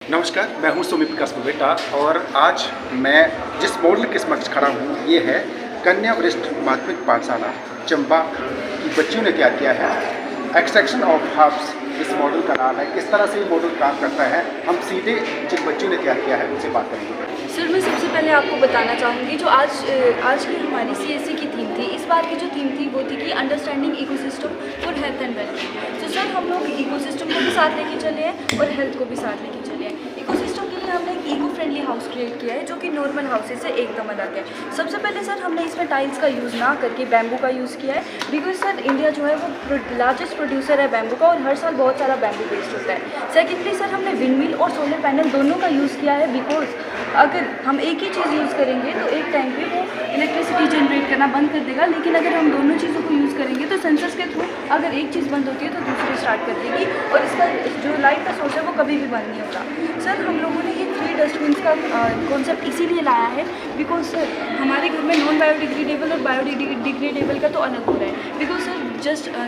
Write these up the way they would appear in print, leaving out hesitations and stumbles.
नमस्कार, मैं हूं सुमित प्रकाश बेटा और आज मैं जिस मॉडल के समक्ष खड़ा हूं ये है कन्या वरिष्ठ माध्यमिक पाठशाला चंबा की बच्चियों ने तैयार किया है एक्सट्रैक्शन ऑफ हर्ब्स। इस मॉडल का नाम है। किस तरह से ये मॉडल काम करता है हम सीधे जिन बच्चियों ने तैयार किया है उनसे बात करेंगे। सर, मैं सबसे पहले आपको बताना चाहूँगी जो आज की हमारी सीएससी की थीम थी। इस बार की जो थीम थी वो थी कि understanding ecosystem for health and welfare. तो सर हम लोग इकोसिस्टम को भी साथ लेके चले हैं और हेल्थ को भी साथ लेके चले हैं। इकोसिस्टम के लिए हमने एक इको फ्रेंडली हाउस क्रिएट किया है जो कि नॉर्मल हाउसेज से एकदम अलग है। सबसे पहले सर हमने इसमें टाइल्स का यूज़ ना करके बैम्बू का यूज़ किया है बिकॉज सर इंडिया जो है वो लार्जेस्ट प्रोड्यूसर है बैम्बू का और हर साल बहुत सारा बैम्बू वेस्ट होता है। सेकेंडली सर हमने विंडमिल और सोलर पैनल दोनों का यूज़ किया है बिकॉज अगर हम एक ही चीज़ यूज़ करेंगे तो एक टाइम पे वो इलेक्ट्रिसिटी जनरेट करना बंद कर देगा, लेकिन अगर हम दोनों चीज़ों को यूज़ करेंगे तो सेंसर्स के थ्रू अगर एक चीज़ बंद होती है तो दूसरी स्टार्ट कर देगी और इसका जो लाइट का सोर्स है वो कभी भी बंद नहीं होगा। सर हम लोगों ने ये 3 डस्टबिन्स का कॉन्सेप्ट इसीलिए लाया है बिकॉज सर हमारे घर में नॉन बायोडिग्रेडेबल और बायोडिग्रेडेबल का तो अलग हो रहा है। बिकॉज सर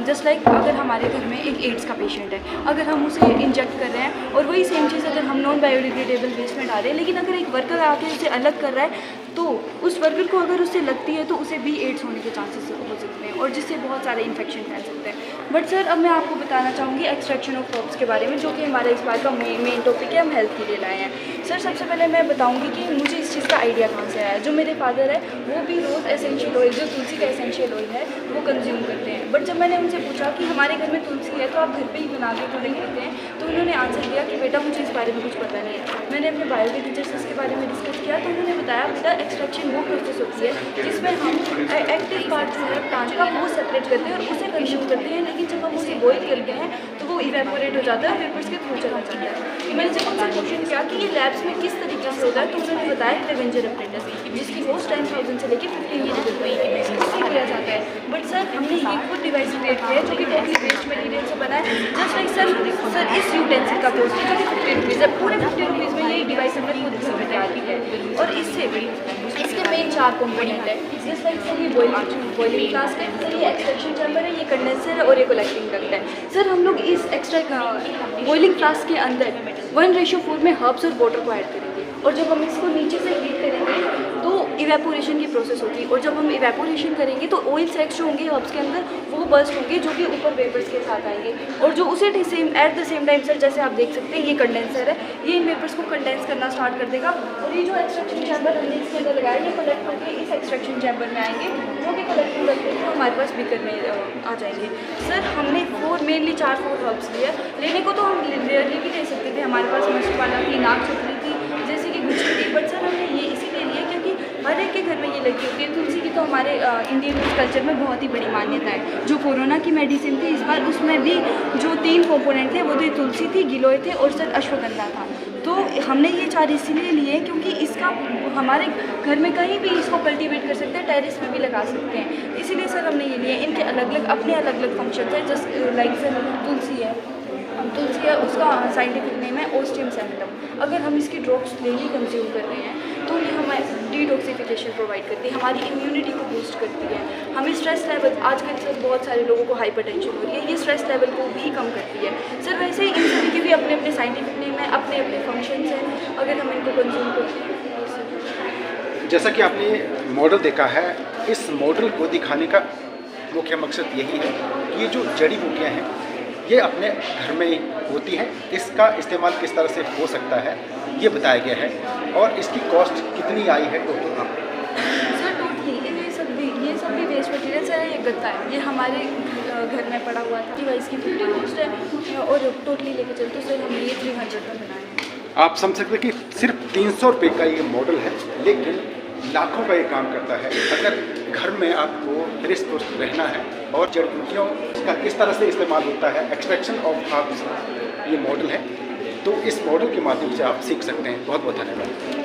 जस्ट लाइक अगर हमारे घर में एक एड्स का पेशेंट है, अगर हम उसे इंजेक्ट कर रहे हैं और वही सेम चीज़ अगर हम नॉन बायोडिग्रेडेबल वेस्ट में डाल रहे हैं, लेकिन अगर एक वर्कर आके उसे अलग कर रहा है तो उस वर्कर को अगर उससे लगती है तो उसे भी एड्स होने के चांसेस हो सकते हैं और जिससे बहुत सारे इन्फेक्शन फैल सकते हैं। बट सर अब मैं आपको बताना चाहूँगी एक्सट्रैक्शन ऑफ हर्ब्स के बारे में जो कि हमारा इस बार का मेन टॉपिक है, हम हेल्थ के लिए लाए हैं। सर सबसे पहले मैं बताऊँगी कि मुझे इस चीज़ का आइडिया कहाँ से आया। जो मेरे फादर है वो भी रोज़ एसेंशियल ऑयल जो तुलसी का एसेंशियल ऑयल है वो कंज्यूम करते हैं। बट जब मैंने उनसे पूछा कि हमारे घर में तुलसी है तो आप घर पे ही बना के तो नहीं करते हैं, तो उन्होंने आंसर दिया कि बेटा मुझे इस बारे में कुछ पता नहीं है। मैंने अपने बायोलॉजी टीचर से इसके बारे में डिस्कस किया तो उन्होंने बताया बेटा एक्सट्रैक्शन वो प्रोसेस होती है जिसमें हम एक्टिव पार्ट जो है प्लांट का वो सेपरेट करते हैं और उसे कंज्यूम करते हैं, लेकिन जब हम उसे बॉयल करते हैं तो वो इवेपोरेट हो जाता है और वेपर्स के थ्रू चला जाता है। मैंने जब उनसे क्वेश्चन किया कि ये लैब्स में किस तरीके से होता है तो उन्होंने बताया क्लेवेंजर एप्रेंटिस जिसकी कॉस्ट 10,000 से लेकर 15 ईयर तक किया जाता है। बट सर हमने ये खुद डिवाइस क्रिएट किया है जो कि टोटली वेस्ट मटीरियल से बना है। जस्ट लाइक सर इस यूटेंसिल का कॉस्ट है जो कि 50 रुपीज़ है। पूरे 50 रुपीज़ में ये डिवाइस हमने खुद से तैयार की है और इससे भी इसके मेन 4 कंपोनेंट है। जस्ट लाइक सर ये बॉइलिंग फ्लास्क है, सर ये एक्सट्रैक्शन चैम्बर है, ये कंडेंसर है और ये कलेक्टिंग डक्ट है। सर हम लोग इस बॉइलिंग फ्लास्क के अंदर 1:4 में हर्ब्स और वाटर को ऐड करेंगे और जब हम इसको नीचे से हीट करेंगे तो इवेपोरेशन की प्रोसेस होगी और जब हम इवेपोरेशन करेंगे तो ऑयल सेक्स जो होंगे हर्ब्स के अंदर वो बर्स्ट होंगे जो कि ऊपर वेपर्स के साथ आएंगे और जो उसे at the same time sir जैसे आप देख सकते हैं ये कंडेंसर है, ये इन वेपर्स को कंडेंस करना स्टार्ट कर देगा और ये जो एक्सट्रैक्शन चैम्बर हमने इसके अंदर लगाया ये कलेक्ट करके इस एक्सट्रैक्शन चैम्बर में आएंगे जो कि कलेक्टिंग करके हमारे पास बीकर में आ जाएंगे। सर हमने मेनली 4 हर्ब्स लिए, लेने को तो हम रेयरली भी ले सकते थे, हमारे पास मछली थी, नाग चक्री थी, जैसे कि गुच्छी थी, बट सर हमने ये इसीलिए लिया क्योंकि हर एक के घर में ये लगी होती है। तुलसी की तो हमारे इंडियन कल्चर में बहुत ही बड़ी मान्यता है। जो कोरोना की मेडिसिन थी इस बार उसमें भी जो 3 कंपोनेंट थे वो तो तुलसी थी, गिलोय थे और सर अश्वगंधा था। तो हमने ये 4 इसीलिए लिए क्योंकि इसका हमारे घर में कहीं भी इसको कल्टीवेट कर सकते हैं, टेरेस में भी लगा सकते हैं, इसीलिए सर हमने ये लिए। इनके अपने अलग अलग फंक्शन है। जस्ट लाइक सर तुलसी है उसका साइंटिफिक नेम है ओस्टियम सैंडम। अगर हम इसकी ड्रॉप्स डेली कंज्यूम कर रहे हैं तो ये हमें डिटॉक्सिफिकेशन प्रोवाइड करती है, हमारी इम्यूनिटी को बूस्ट करती है, हमें स्ट्रेस लेवल आजकल सर बहुत सारे लोगों को हाइपरटेंशन हो रही है, ये स्ट्रेस लेवल को भी कम करती है। सर वैसे ही इन सभी के भी अपने अपने साइंटिफिक नेम है, अपने अपने फंक्शंस हैं अगर हम इनको कंज्यूम करते हैं। जैसा कि आपने मॉडल देखा है, इस मॉडल को दिखाने का मुख्य मकसद यही है कि ये जो जड़ी बूटियाँ हैं ये अपने घर में ही होती हैं, इसका इस्तेमाल किस तरह से हो सकता है ये बताया गया है और इसकी कॉस्ट कितनी आई है टोटल। सर टोटली ये सब भी वेस्ट मटेरियल है, ये गत्ता है, ये हमारे घर में पड़ा हुआ था, डिवाइस की 50 कॉस्ट है और टोटली लेके चलते सर हमने ये 300 का बनाया है। आप समझ सकते हैं कि सिर्फ 300 रुपये का ये मॉडल है लेकिन लाखों का ये काम करता है। अगर घर में आपको हृष्ट पुष्ट रहना है और जड़ी बूटियों का किस तरह से इस्तेमाल होता है, एक्सट्रैक्शन ऑफ हर्ब्स ये मॉडल है, तो इस मॉडल के माध्यम से आप सीख सकते हैं। बहुत बहुत धन्यवाद।